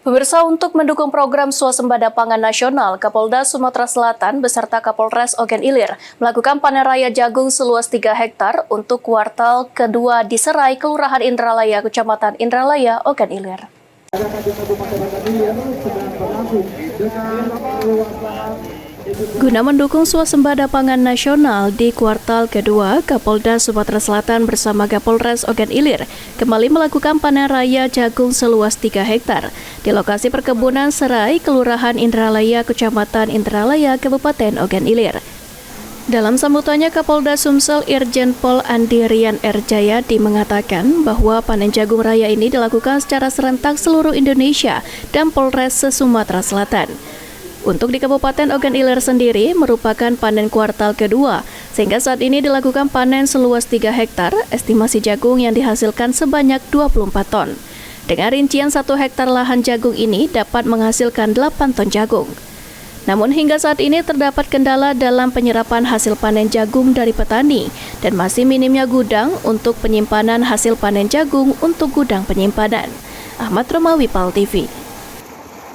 Pemirsa, untuk mendukung program swasembada pangan nasional, Kapolda Sumatera Selatan beserta Kapolres Ogan Ilir melakukan panen raya jagung seluas 3 hektar untuk kuartal kedua di Serai, Kelurahan Indralaya, Kecamatan Indralaya, Ogan Ilir. Guna mendukung swasembada pangan nasional di kuartal kedua, Kapolda Sumatera Selatan bersama Kapolres Ogan Ilir kembali melakukan panen raya jagung seluas 3 hektar di lokasi perkebunan Serai, Kelurahan Indralaya, Kecamatan Indralaya, Kabupaten Ogan Ilir. Dalam sambutannya, Kapolda Sumsel Irjen Pol Andi Rian R. Jayadi mengatakan bahwa panen jagung raya ini dilakukan secara serentak seluruh Indonesia dan Polres se-Sumatera Selatan. Untuk di Kabupaten Ogan Ilir sendiri merupakan panen kuartal kedua, sehingga saat ini dilakukan panen seluas 3 hektar, estimasi jagung yang dihasilkan sebanyak 24 ton. Dengan rincian 1 hektar lahan jagung ini dapat menghasilkan 8 ton jagung. Namun hingga saat ini terdapat kendala dalam penyerapan hasil panen jagung dari petani dan masih minimnya gudang untuk penyimpanan hasil panen jagung untuk gudang penyimpanan. Ahmad Romawi, PAL TV.